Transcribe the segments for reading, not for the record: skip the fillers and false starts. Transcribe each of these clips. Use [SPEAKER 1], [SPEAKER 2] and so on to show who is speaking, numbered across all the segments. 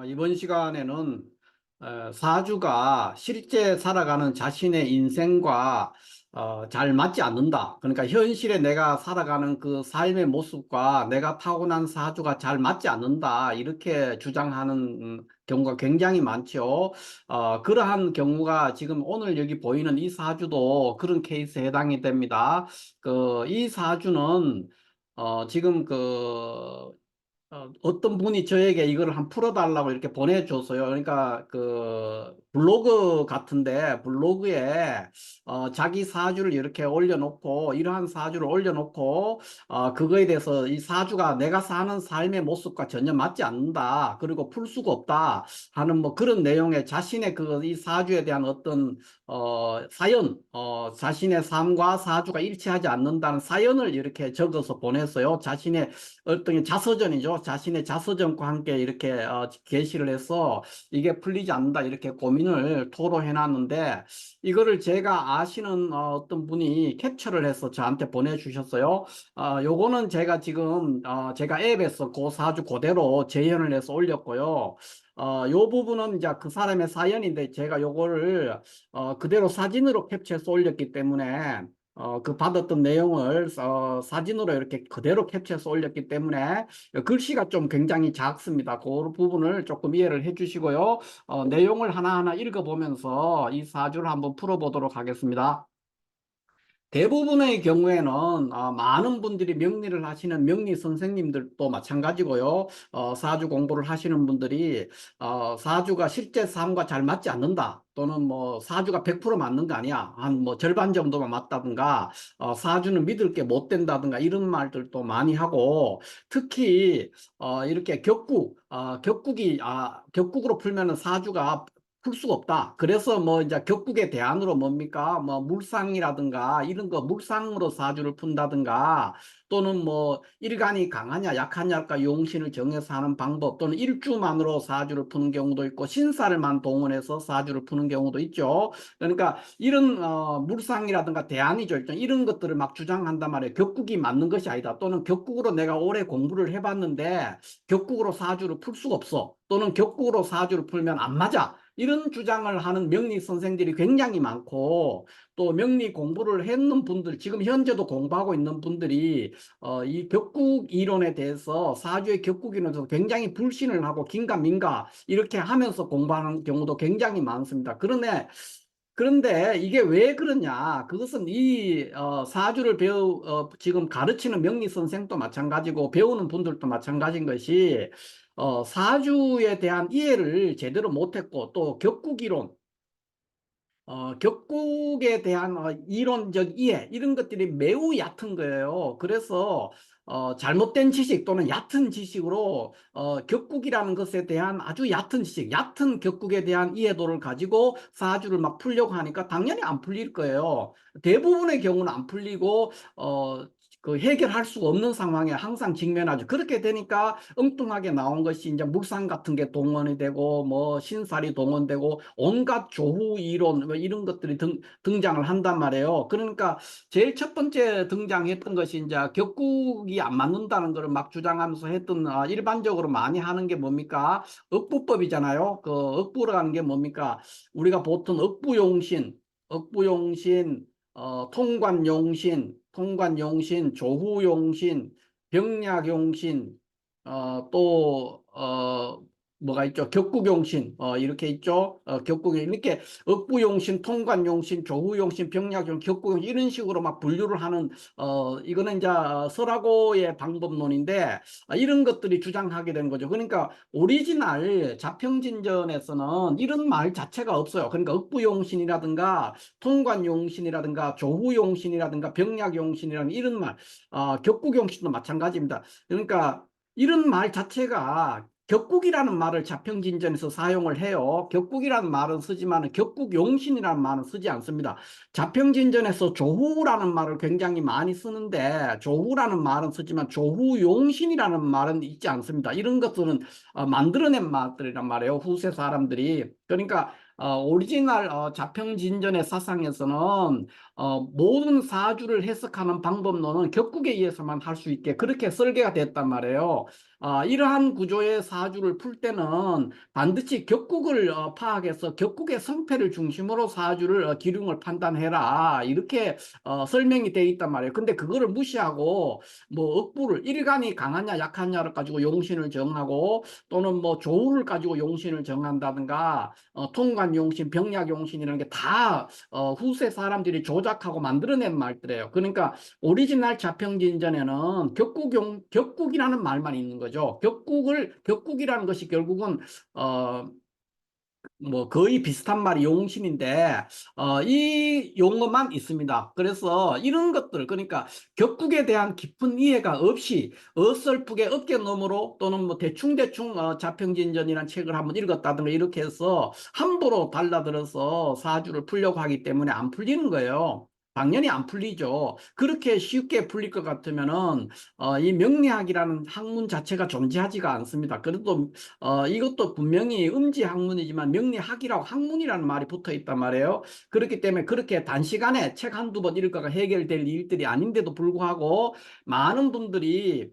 [SPEAKER 1] 이번 시간에는 사주가 실제 살아가는 자신의 인생과 잘 맞지 않는다. 그러니까 현실에 내가 살아가는 그 삶의 모습과 내가 타고난 사주가 잘 맞지 않는다. 이렇게 주장하는 경우가 굉장히 많죠. 그러한 경우가 지금 오늘 여기 보이는 이 사주도 그런 케이스에 해당이 됩니다. 이 사주는 지금 어떤 분이 저에게 이거를 한 풀어달라고 이렇게 보내줬어요. 그러니까 그 블로그 같은데 블로그에 자기 사주를 이렇게 올려놓고 이러한 사주를 올려놓고 그거에 대해서 이 사주가 내가 사는 삶의 모습과 전혀 맞지 않는다. 그리고 풀 수가 없다 하는 뭐 그런 내용의 자신의 이 사주에 대한 어떤 사연, 자신의 삶과 사주가 일치하지 않는다는 사연을 이렇게 적어서 보냈어요. 자신의 어떤 자서전이죠. 자신의 자서전과 함께 이렇게 게시를 해서 이게 풀리지 않는다 이렇게 고민을 토로해 놨는데 이거를 제가 아시는 어떤 분이 캡처를 해서 저한테 보내주셨어요. 요거는 제가 지금 제가 앱에서 그 사주 그대로 재현을 해서 올렸고요. 요 부분은 이제 그 사람의 사연인데 제가 요거를 그대로 사진으로 캡처해서 올렸기 때문에 그 받았던 내용을 사진으로 이렇게 그대로 캡처해서 올렸기 때문에 글씨가 좀 굉장히 작습니다. 그 부분을 조금 이해를 해 주시고요. 내용을 하나하나 읽어보면서 이 사주를 한번 풀어보도록 하겠습니다. 대부분의 경우에는 많은 분들이 명리를 하시는 명리 선생님들도 마찬가지고요. 사주 공부를 하시는 분들이 사주가 실제 삶과 잘 맞지 않는다. 또는 뭐 사주가 100% 맞는 거 아니야. 한 뭐 절반 정도만 맞다든가 사주는 믿을 게 못 된다든가 이런 말들도 많이 하고 특히 이렇게 격국으로 풀면은 사주가 풀 수가 없다. 그래서 뭐 이제 격국의 대안으로 뭡니까? 뭐 물상이라든가 이런 거 물상으로 사주를 푼다든가 또는 뭐 일간이 강하냐 약하냐가 용신을 정해서 하는 방법 또는 일주만으로 사주를 푸는 경우도 있고 신사를만 동원해서 사주를 푸는 경우도 있죠. 그러니까 이런 물상이라든가 대안이죠. 이런 것들을 막 주장한단 말이에요. 격국이 맞는 것이 아니다. 또는 격국으로 내가 오래 공부를 해봤는데 격국으로 사주를 풀 수가 없어. 또는 격국으로 사주를 풀면 안 맞아. 이런 주장을 하는 명리 선생들이 굉장히 많고 또 명리 공부를 했는 분들 지금 현재도 공부하고 있는 분들이 이 격국 이론에 대해서 사주의 격국 이론에 대해서 굉장히 불신을 하고 긴가민가 이렇게 하면서 공부하는 경우도 굉장히 많습니다. 그런데 이게 왜 그러냐? 그것은 이 사주를 지금 가르치는 명리 선생도 마찬가지고 배우는 분들도 마찬가지인 것이 사주에 대한 이해를 제대로 못했고 또 격국에 대한 이론적 이해 이런 것들이 매우 얕은 거예요. 그래서 잘못된 지식 또는 얕은 지식으로 격국이라는 것에 대한 아주 얕은 지식, 얕은 격국에 대한 이해도를 가지고 사주를 막 풀려고 하니까 당연히 안 풀릴 거예요. 대부분의 경우는 안 풀리고 그 해결할 수가 없는 상황에 항상 직면하죠. 그렇게 되니까 엉뚱하게 나온 것이 이제 물상 같은 게 동원이 되고 뭐 신살이 동원되고 온갖 조후 이론 뭐 이런 것들이 등장을 한단 말이에요. 그러니까 제일 첫 번째 등장했던 것이 이제 격국이 안 맞는다는 것을 막 주장하면서 했던 일반적으로 많이 하는 게 뭡니까? 억부법이잖아요. 그 억부라는 게 뭡니까? 우리가 보통 억부용신, 통관용신, 조후용신, 병약용신, 뭐가 있죠? 격국용신, 이렇게 있죠? 이렇게 억부용신, 통관용신, 조후용신, 병약용신, 격국용신, 이런 식으로 막 분류를 하는, 이거는 이제 설하고의 방법론인데, 이런 것들이 주장하게 된 거죠. 그러니까 오리지널 자평진전에서는 이런 말 자체가 없어요. 그러니까 억부용신이라든가, 통관용신이라든가, 조후용신이라든가, 병약용신이라든가, 이런 말, 격국용신도 마찬가지입니다. 그러니까 이런 말 자체가 격국이라는 말을 자평진전에서 사용을 해요. 격국이라는 말은 쓰지만 격국용신이라는 말은 쓰지 않습니다. 자평진전에서 조후라는 말을 굉장히 많이 쓰는데 조후라는 말은 쓰지만 조후용신이라는 말은 있지 않습니다. 이런 것들은 만들어낸 말들이란 말이에요. 후세 사람들이. 그러니까 오리지널 자평진전의 사상에서는 모든 사주를 해석하는 방법론은 격국에 의해서만 할 수 있게 그렇게 설계가 됐단 말이에요. 이러한 구조의 사주를 풀 때는 반드시 격국을 파악해서 격국의 성패를 중심으로 사주를 기륭을 판단해라 이렇게 설명이 돼 있단 말이에요. 근데 그거를 무시하고 뭐 억부를 일간이 강하냐 약하냐를 가지고 용신을 정하고 또는 뭐 조우를 가지고 용신을 정한다든가 통관 용신, 병약 용신이라는 게 다 후세 사람들이 조작하고 만들어낸 말들이에요. 그러니까 오리지널 자평진전에는 격국이라는 말만 있는 거죠. 격국이라는 것이 결국은 어, 뭐 거의 비슷한 말이 용신인데 이 용어만 있습니다. 그래서 이런 것들 그러니까 격국에 대한 깊은 이해가 없이 어설프게 어깨너머로 또는 뭐 대충대충 자평진전이라는 책을 한번 읽었다든가 이렇게 해서 함부로 달라들어서 사주를 풀려고 하기 때문에 안 풀리는 거예요. 당연히 안 풀리죠. 그렇게 쉽게 풀릴 것 같으면은 이 명리학이라는 학문 자체가 존재하지가 않습니다. 그래도 이것도 분명히 음지 학문이지만 명리학이라고 학문이라는 말이 붙어 있단 말이에요. 그렇기 때문에 그렇게 단시간에 책 한두 번 읽어가 해결될 일들이 아닌데도 불구하고 많은 분들이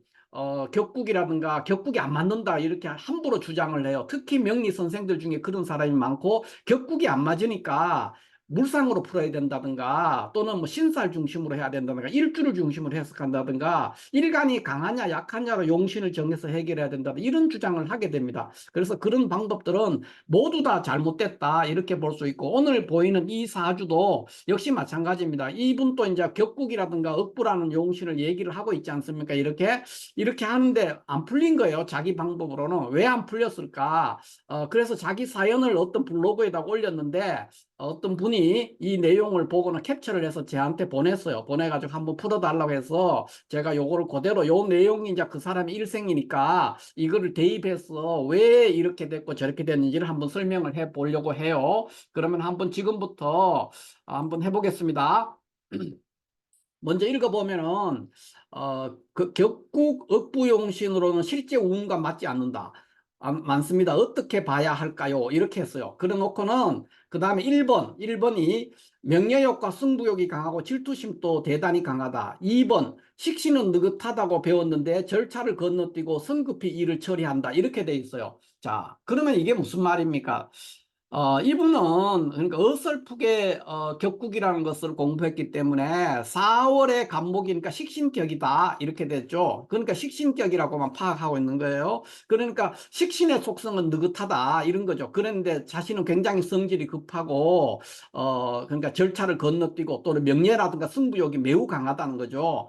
[SPEAKER 1] 격국이라든가 격국이 안 맞는다 이렇게 함부로 주장을 해요. 특히 명리 선생들 중에 그런 사람이 많고 격국이 안 맞으니까 물상으로 풀어야 된다든가 또는 뭐 신살 중심으로 해야 된다든가 일주를 중심으로 해석한다든가 일간이 강하냐 약하냐로 용신을 정해서 해결해야 된다 이런 주장을 하게 됩니다. 그래서 그런 방법들은 모두 다 잘못됐다 이렇게 볼 수 있고 오늘 보이는 이 사주도 역시 마찬가지입니다. 이분도 이제 격국이라든가 억부라는 용신을 얘기를 하고 있지 않습니까? 이렇게 하는데 안 풀린 거예요. 자기 방법으로는. 왜 안 풀렸을까? 그래서 자기 사연을 어떤 블로그에다 올렸는데 어떤 분이 이 내용을 보고는 캡처를 해서 저한테 보냈어요. 보내가지고 한번 풀어달라고 해서 제가 요거를 그대로 요 내용이 이제 그 사람의 일생이니까 이거를 대입해서 왜 이렇게 됐고 저렇게 됐는지를 한번 설명을 해 보려고 해요. 그러면 한번 지금부터 한번 해보겠습니다. 먼저 읽어보면은 그 격국 억부용신으로는 실제 운과 맞지 않는다. 많습니다. 어떻게 봐야 할까요? 이렇게 했어요. 그래 놓고는 그 다음에 1번이 명예욕과 승부욕이 강하고 질투심도 대단히 강하다. 2번 식신은 느긋하다고 배웠는데 절차를 건너뛰고 성급히 일을 처리한다. 이렇게 돼 있어요. 자, 그러면 이게 무슨 말입니까? 이분은 그러니까 어설프게 격국이라는 것을 공부했기 때문에 4월의 간목이니까 식신격이다 이렇게 됐죠. 그러니까 식신격이라고만 파악하고 있는 거예요. 그러니까 식신의 속성은 느긋하다 이런 거죠. 그런데 자신은 굉장히 성질이 급하고 그러니까 절차를 건너뛰고 또는 명예라든가 승부욕이 매우 강하다는 거죠.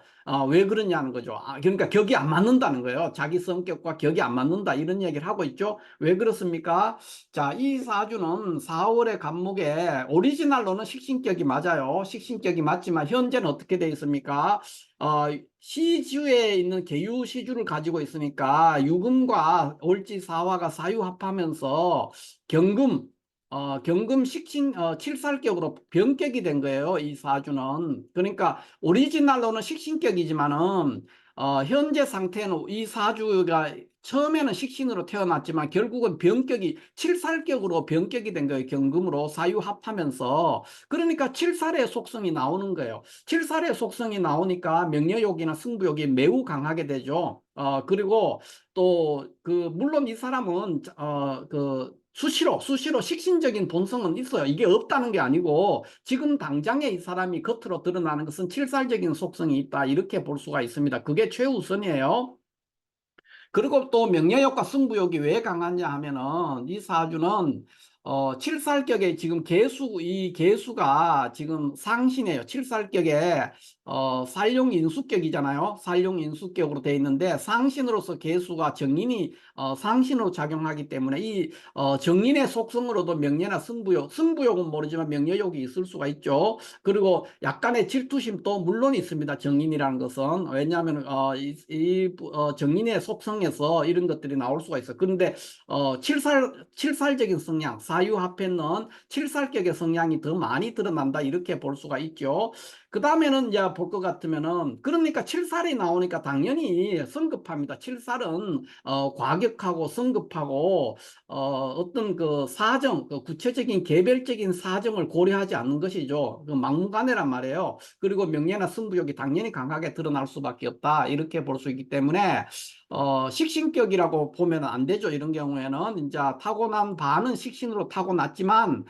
[SPEAKER 1] 왜 그러냐는 거죠. 그러니까 격이 안 맞는다는 거예요. 자기 성격과 격이 안 맞는다 이런 얘기를 하고 있죠. 왜 그렇습니까? 자, 이 사주는 4월의 간목에 오리지널로는 식신격이 맞아요. 식신격이 맞지만 현재는 어떻게 되어 있습니까? 시주에 있는 계유시주를 가지고 있으니까 유금과 올지사화가 사유합하면서 경금, 경금 식신 칠살격으로 변격이 된 거예요. 이 사주는. 그러니까 오리지널로는 식신격이지만은 현재 상태는 이 사주가 처음에는 식신으로 태어났지만 결국은 변격이 칠살격으로 변격이 된 거예요. 경금으로 사유합하면서. 그러니까 칠살의 속성이 나오는 거예요. 칠살의 속성이 나오니까 명예욕이나 승부욕이 매우 강하게 되죠. 그리고 또 물론 이 사람은 수시로 식신적인 본성은 있어요. 이게 없다는 게 아니고 지금 당장에 이 사람이 겉으로 드러나는 것은 칠살적인 속성이 있다. 이렇게 볼 수가 있습니다. 그게 최우선이에요. 그리고 또 명예욕과 승부욕이 왜 강하냐 하면은 이 사주는 칠살격에 지금 이 개수가 지금 상신이에요. 칠살격에 살용인수격이잖아요. 살용인수격으로 되어 있는데 상신으로서 개수가 정인이 상신으로 작용하기 때문에 이 정인의 속성으로도 명예나 승부욕은 모르지만 명예욕이 있을 수가 있죠. 그리고 약간의 질투심도 물론 있습니다. 정인이라는 것은 왜냐하면 정인의 속성에서 이런 것들이 나올 수가 있어요. 그런데 칠살적인 성향, 사유합에는 칠살격의 성향이 더 많이 드러난다 이렇게 볼 수가 있죠. 그 다음에는 이제 볼 것 같으면은, 그러니까 칠살이 나오니까 당연히 성급합니다. 칠살은 과격하고 성급하고 어떤 그 사정, 그 구체적인 개별적인 사정을 고려하지 않는 것이죠. 그 막무가내란 말이에요. 그리고 명예나 승부욕이 당연히 강하게 드러날 수밖에 없다, 이렇게 볼 수 있기 때문에 식신격이라고 보면 안 되죠. 이런 경우에는 이제 타고난 바는 식신으로 타고났지만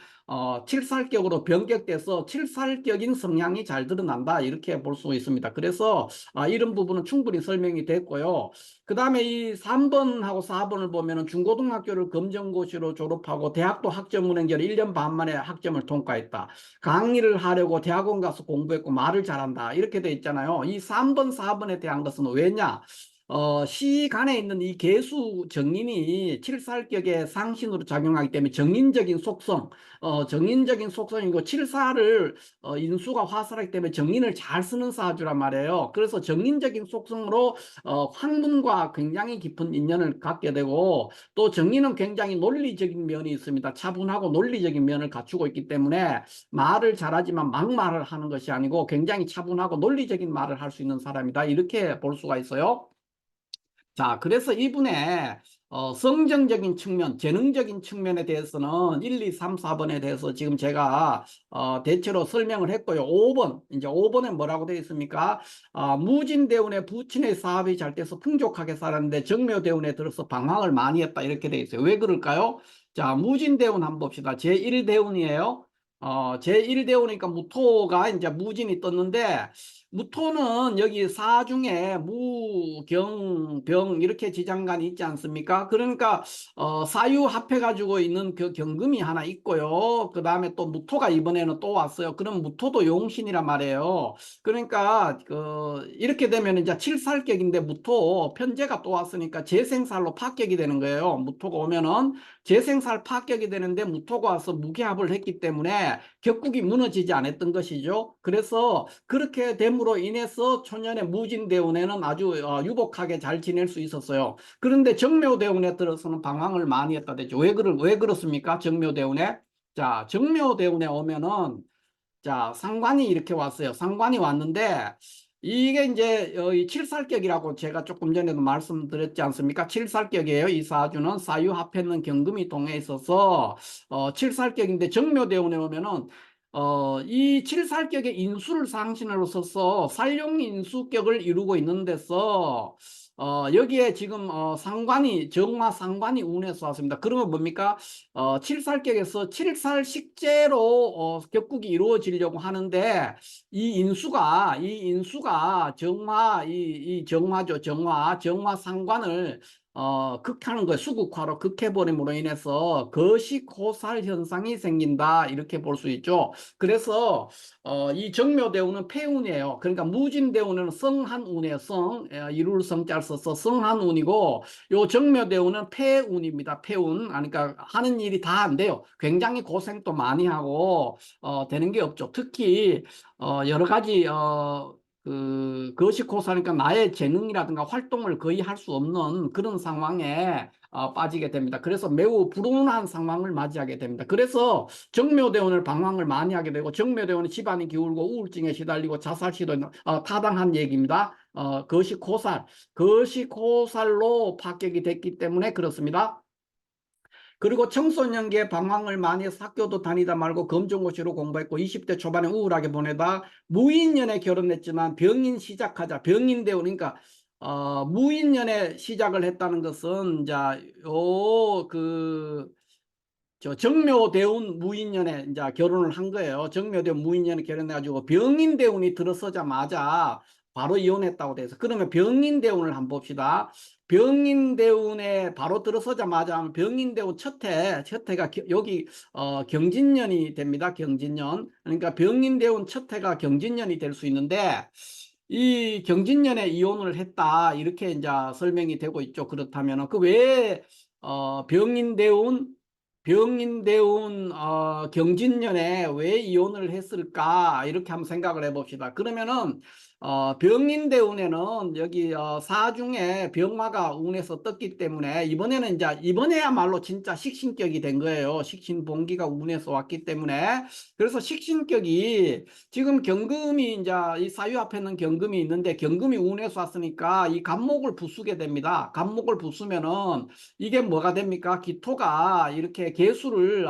[SPEAKER 1] 칠살격으로 변격돼서 칠살격인 성향이 잘 드러난다, 이렇게 볼 수 있습니다. 그래서 이런 부분은 충분히 설명이 됐고요. 그 다음에 이 3번하고 4번을 보면은 중고등학교를 검정고시로 졸업하고 대학도 학점은행결 1년 반 만에 학점을 통과했다. 강의를 하려고 대학원 가서 공부했고 말을 잘한다, 이렇게 돼 있잖아요. 이 3번, 4번에 대한 것은 왜냐? 시간에 있는 이 개수 정인이 칠살격의 상신으로 작용하기 때문에 정인적인 속성, 정인적인 속성이고, 칠사를 인수가 화살하기 때문에 정인을 잘 쓰는 사주란 말이에요. 그래서 정인적인 속성으로 학문과 굉장히 깊은 인연을 갖게 되고, 또 정인은 굉장히 논리적인 면이 있습니다. 차분하고 논리적인 면을 갖추고 있기 때문에 말을 잘하지만 막말을 하는 것이 아니고 굉장히 차분하고 논리적인 말을 할 수 있는 사람이다, 이렇게 볼 수가 있어요. 자, 그래서 이분의 성정적인 측면, 재능적인 측면에 대해서는 1, 2, 3, 4번에 대해서 지금 제가 대체로 설명을 했고요. 5번, 이제 5번에 뭐라고 되어 있습니까? 무진대운의 부친의 사업이 잘 돼서 풍족하게 살았는데 정묘대운에 들어서 방황을 많이 했다, 이렇게 되어 있어요. 왜 그럴까요? 자, 무진대운 한번 봅시다. 제1대운이에요. 제1대운이니까 무토가 이제 무진이 떴는데, 무토는 여기 사중에 무, 경, 병 이렇게 지장간이 있지 않습니까? 그러니까 사유 합해 가지고 있는 그 경금이 하나 있고요. 그 다음에 또 무토가 이번에는 또 왔어요. 그럼 무토도 용신이란 말이에요. 그러니까 이렇게 되면 이제 칠살격인데 무토 편제가 또 왔으니까 재생살로 파격이 되는 거예요. 무토가 오면은 재생살 파격이 되는데, 무토가 와서 무기합을 했기 때문에 격국이 무너지지 않았던 것이죠. 그래서 그렇게 됨으로 인해서 초년의 무진대운에는 아주 유복하게 잘 지낼 수 있었어요. 그런데 정묘대운에 들어서는 방황을 많이 했다 됐죠. 왜 그렇습니까? 정묘대운에. 자, 정묘대운에 오면은, 자, 상관이 이렇게 왔어요. 상관이 왔는데, 이게 이제 이 칠살격이라고 제가 조금 전에도 말씀드렸지 않습니까? 칠살격이에요. 이 사주는 사유합했는 경금이 동해 있어서 칠살격인데, 정묘대운에 오면은 이 칠살격의 인수를 상신으로 써서 살용인수격을 이루고 있는 데서 여기에 지금 상관이, 정화 상관이 운에서 왔습니다. 그러면 뭡니까? 칠살격에서 칠살식재로 격국이 이루어지려고 하는데, 이 인수가 이 정화죠. 정화 상관을 극하는 거예요. 수극화로 극해버림으로 인해서 거식호살 현상이 생긴다, 이렇게 볼 수 있죠. 그래서 이 정묘대운은 폐운이에요. 그러니까 무진대운은 성한운이에요. 이룰 성자를 써서 성한운이고, 요 정묘대운은 폐운입니다. 폐운. 그러니까 하는 일이 다 안 돼요. 굉장히 고생도 많이 하고 되는 게 없죠. 특히 여러 가지 그것이 고사니까 나의 재능이라든가 활동을 거의 할 수 없는 그런 상황에 빠지게 됩니다. 그래서 매우 불운한 상황을 맞이하게 됩니다. 그래서 정묘대원을 방황을 많이 하게 되고, 정묘대원은 집안이 기울고 우울증에 시달리고 자살 시도 타당한 얘기입니다. 거시고살로 파격이 됐기 때문에 그렇습니다. 그리고 청소년기에 방황을 많이 해서 학교도 다니다 말고 검정고시로 공부했고, 20대 초반에 우울하게 보내다 무인년에 결혼했지만 병인 시작하자, 병인대운, 그러니까 무인년에 시작을 했다는 것은, 자, 정묘대운 무인년에 이제 결혼을 한 거예요. 정묘대운 무인년에 결혼해가지고 병인대운이 들어서자마자 바로 이혼했다고 돼서, 그러면 병인대운을 한번 봅시다. 병인대운에 바로 들어서자마자 하면 병인대운 첫해가 여기 경진년이 됩니다. 경진년. 그러니까 병인대운 첫해가 경진년이 될 수 있는데, 이 경진년에 이혼을 했다, 이렇게 이제 설명이 되고 있죠. 그렇다면 그 외에 병인대운 경진년에 왜 이혼을 했을까, 이렇게 한번 생각을 해봅시다. 그러면은 병인대운에는 여기 사중에 병화가 운에서 떴기 때문에 이번에는 이제 이번에야말로 진짜 식신격이 된 거예요. 식신봉기가 운에서 왔기 때문에. 그래서 식신격이 지금 경금이 이제 이 사유 앞에는 경금이 있는데 경금이 운에서 왔으니까 이 간목을 부수게 됩니다. 간목을 부수면은 이게 뭐가 됩니까? 기토가 이렇게 개수를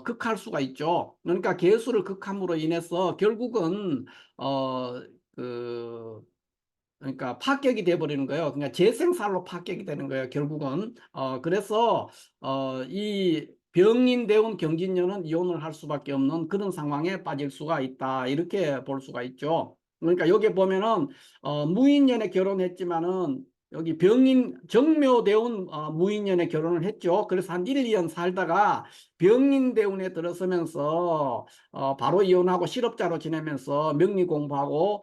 [SPEAKER 1] 극할 수가 있죠. 그러니까 개수를 극함으로 인해서 결국은 어, 그, 그러니까 파격이 돼버리는 거예요. 그러니까 재생살로 파격이 되는 거예요. 결국은. 그래서, 이 병인대운 경진녀는 이혼을 할 수밖에 없는 그런 상황에 빠질 수가 있다. 이렇게 볼 수가 있죠. 그러니까 여기 보면은, 무인년에 결혼했지만은 여기 병인, 정묘대운 무인년에 결혼을 했죠. 그래서 한 1, 2년 살다가 병인대운에 들어서면서 바로 이혼하고 실업자로 지내면서 명리 공부하고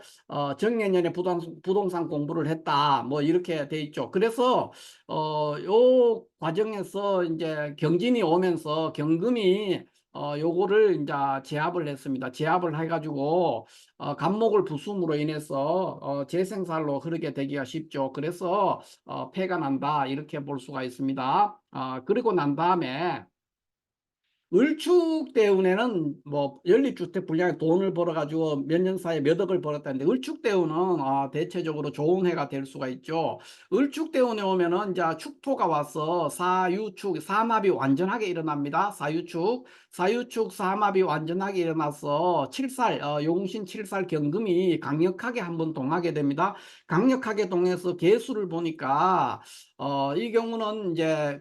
[SPEAKER 1] 정년년에 부동산 공부를 했다. 뭐 이렇게 돼 있죠. 그래서 요 과정에서 이제 경진이 오면서 경금이 요거를 이제 제압을 했습니다. 제압을 해가지고 간목을 부숨으로 인해서 재생살로 흐르게 되기가 쉽죠. 그래서 폐가 난다 이렇게 볼 수가 있습니다. 그리고 난 다음에 을축대운에는 뭐 연립주택 분양에 돈을 벌어가지고 몇 년 사이에 몇 억을 벌었다는데 을축대운은 대체적으로 좋은 해가 될 수가 있죠. 을축대운에 오면은 이제 축토가 와서 사유축, 사마비 완전하게 일어납니다. 사유축, 사마비 완전하게 일어나서 칠살, 용신 칠살 경금이 강력하게 한번 동하게 됩니다. 강력하게 동해서 개수를 보니까 이 경우는 이제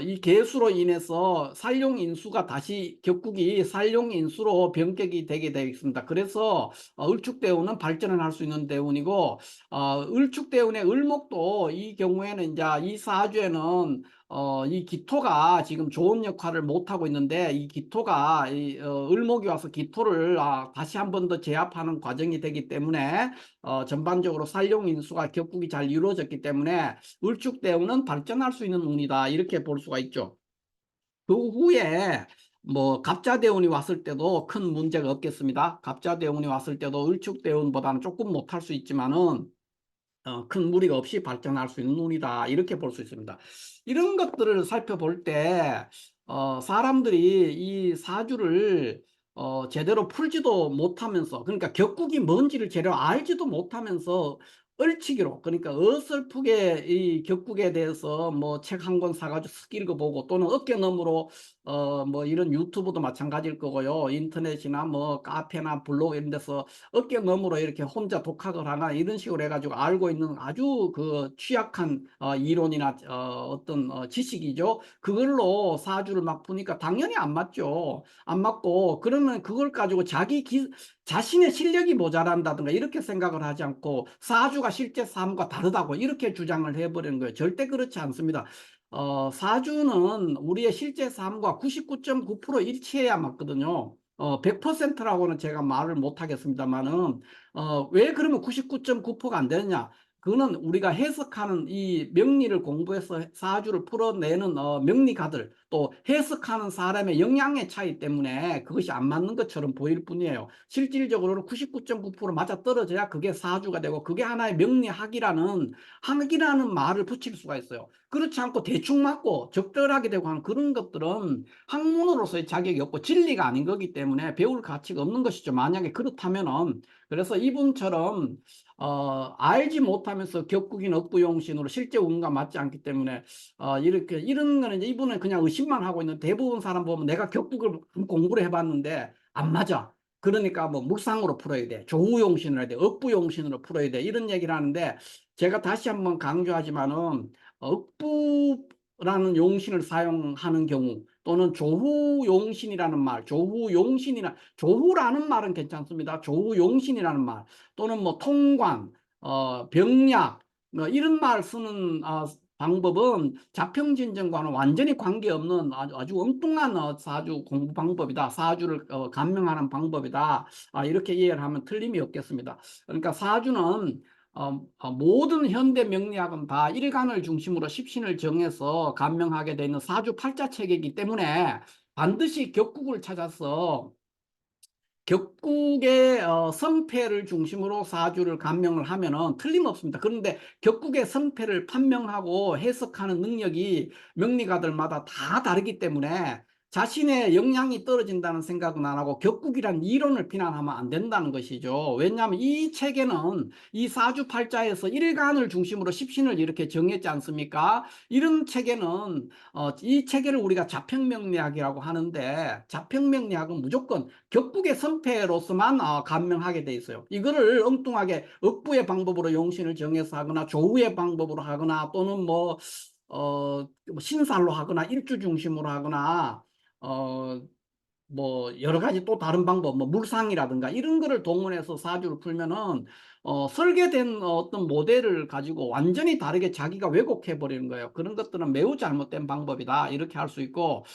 [SPEAKER 1] 이 개수로 인해서 살용 인수가 다시 격국이 살용 인수로 변격이 되게 되어 있습니다. 그래서 을축대운은 발전을 할 수 있는 대운이고 을축대운의 을목도 이 경우에는 이제 이 사주에는 이 기토가 지금 좋은 역할을 못 하고 있는데 이 기토가 을목이 와서 기토를 다시 한 번 더 제압하는 과정이 되기 때문에 전반적으로 살용 인수가 격국이 잘 이루어졌기 때문에 을축대운은 발전할 수 있는 운이다 이렇게 볼 수가 있죠. 그 후에 뭐 갑자대운이 왔을 때도 큰 문제가 없겠습니다. 갑자대운이 왔을 때도 을축대운보다는 조금 못할 수 있지만은 큰 무리가 없이 발전할 수 있는 운이다 이렇게 볼 수 있습니다. 이런 것들을 살펴볼 때 사람들이 이 사주를 제대로 풀지도 못하면서 그러니까 격국이 뭔지를 제대로 알지도 못하면서 얼치기로 그러니까 어설프게 이 격국에 대해서 뭐 책 한 권 사가지고 쓱 읽어보고 또는 어깨너머로 뭐 이런 유튜브도 마찬가지일 거고요. 인터넷이나 뭐 카페나 블로그 이런 데서 어깨너머로 이렇게 혼자 독학을 하나 이런 식으로 해가지고 알고 있는 아주 그 취약한 이론이나 어떤 지식이죠. 그걸로 사주를 막 푸니까 당연히 안 맞죠. 안 맞고 그러면 그걸 가지고 자신의 실력이 모자란다든가 이렇게 생각을 하지 않고 사주가 실제 삶과 다르다고 이렇게 주장을 해버리는 거예요. 절대 그렇지 않습니다. 사주는 우리의 실제 삶과 99.9% 일치해야 맞거든요. 100%라고는 제가 말을 못 하겠습니다만은, 왜 그러면 99.9%가 안 되느냐? 그거는 우리가 해석하는 이 명리를 공부해서 사주를 풀어내는 명리가들 또 해석하는 사람의 역량의 차이 때문에 그것이 안 맞는 것처럼 보일 뿐이에요. 실질적으로는 99.9% 맞아 떨어져야 그게 사주가 되고 그게 하나의 명리학이라는 학이라는 말을 붙일 수가 있어요. 그렇지 않고 대충 맞고 적절하게 되고 하는 그런 것들은 학문으로서의 자격이 없고 진리가 아닌 거기 때문에 배울 가치가 없는 것이죠. 만약에 그렇다면은 그래서 이분처럼 알지 못하면서 격국인 억부용신으로 실제 운과 맞지 않기 때문에 이렇게 이런 거는 이제 이분은 그냥 의심만 하고 있는 대부분 사람 보면 내가 격국을 공부를 해봤는데 안 맞아. 그러니까 뭐 묵상으로 풀어야 돼. 조후용신을 해야 돼. 억부용신으로 풀어야 돼. 이런 얘기를 하는데 제가 다시 한번 강조하지만은 억부라는 용신을 사용하는 경우 또는 조후용신이라는 말, 조후라는 말은 괜찮습니다. 조후용신이라는 말 또는 뭐 통관, 병약 뭐 이런 말 쓰는 방법은 자평진전과는 완전히 관계없는 아주 엉뚱한 사주 공부 방법이다. 사주를 감명하는 방법이다. 이렇게 이해를 하면 틀림이 없겠습니다. 그러니까 사주는 모든 현대 명리학은 다 일간을 중심으로 십신을 정해서 감명하게 되어 있는 사주 팔자체계이기 때문에 반드시 격국을 찾아서 격국의 성패를 중심으로 사주를 감명을 하면은 틀림없습니다. 그런데 격국의 성패를 판명하고 해석하는 능력이 명리가들마다 다 다르기 때문에 자신의 역량이 떨어진다는 생각은 안 하고 격국이란 이론을 비난하면 안 된다는 것이죠. 왜냐하면 이 책에는 이 사주팔자에서 일간을 중심으로 십신을 이렇게 정했지 않습니까? 이런 책에는 이 체계를 우리가 자평명리학이라고 하는데, 자평명리학은 무조건 격국의 선패로서만 감명하게 돼 있어요. 이거를 엉뚱하게 억부의 방법으로 용신을 정해서 하거나 조우의 방법으로 하거나 또는 뭐 신살로 하거나 일주 중심으로 하거나 어, 뭐 여러 가지 또 다른 방법, 뭐 물상이라든가 이런 거를 동원해서 사주를 풀면은 설계된 어떤 모델을 가지고 완전히 다르게 자기가 왜곡해 버리는 거예요. 그런 것들은 매우 잘못된 방법이다, 이렇게 할 수 있고,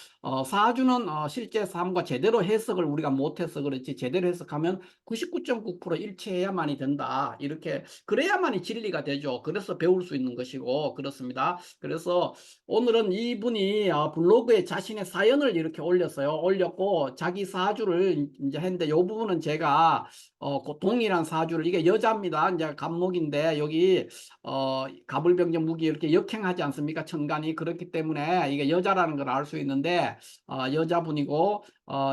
[SPEAKER 1] 사주는 실제 삶과 제대로 해석을 우리가 못해서 그렇지, 제대로 해석하면 99.9% 일치해야만이 된다, 이렇게 그래야만이 진리가 되죠. 그래서 배울 수 있는 것이고 그렇습니다. 그래서 오늘은 이분이 블로그에 자신의 사연을 이렇게 올렸어요. 올렸고 자기 사주를 이제 했는데, 이 부분은 제가 그 동일한 사주를, 이게 여자입니다. 이제 갑목인데 여기 가불병정 무기 이렇게 역행하지 않습니까? 천간이. 그렇기 때문에 이게 여자라는 걸 알 수 있는데 여자분이고,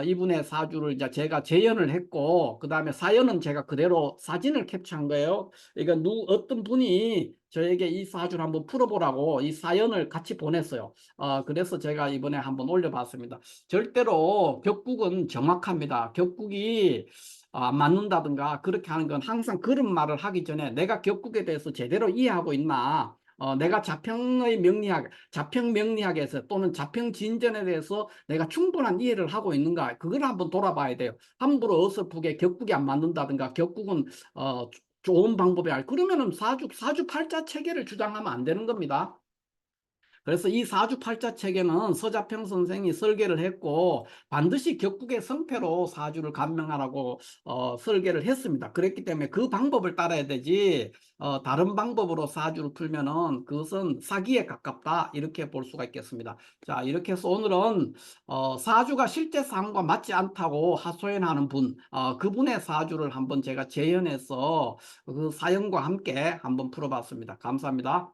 [SPEAKER 1] 이분의 사주를 이제 제가 재현을 했고, 그 다음에 사연은 제가 그대로 사진을 캡처한 거예요. 그러니까 어떤 분이 저에게 이 사주를 한번 풀어보라고 이 사연을 같이 보냈어요. 그래서 제가 이번에 한번 올려봤습니다. 절대로 격국은 정확합니다. 격국이 안 맞는다든가 그렇게 하는 건, 항상 그런 말을 하기 전에 내가 격국에 대해서 제대로 이해하고 있나, 내가 자평의 명리학, 자평 명리학에서 또는 자평 진전에 대해서 내가 충분한 이해를 하고 있는가, 그걸 한번 돌아봐야 돼요. 함부로 어설프게 격국이 안 맞는다든가 격국은 좋은 방법이 알, 그러면은 사주팔자 체계를 주장하면 안 되는 겁니다. 그래서 이 사주팔자 체계는 서자평 선생이 설계를 했고, 반드시 격국의 성패로 사주를 감명하라고 설계를 했습니다. 그랬기 때문에 그 방법을 따라야 되지, 다른 방법으로 사주를 풀면은 그것은 사기에 가깝다, 이렇게 볼 수가 있겠습니다. 자, 이렇게 해서 오늘은 사주가 실제 상황과 맞지 않다고 하소연하는 분, 그분의 사주를 한번 제가 재현해서 그 사연과 함께 한번 풀어봤습니다. 감사합니다.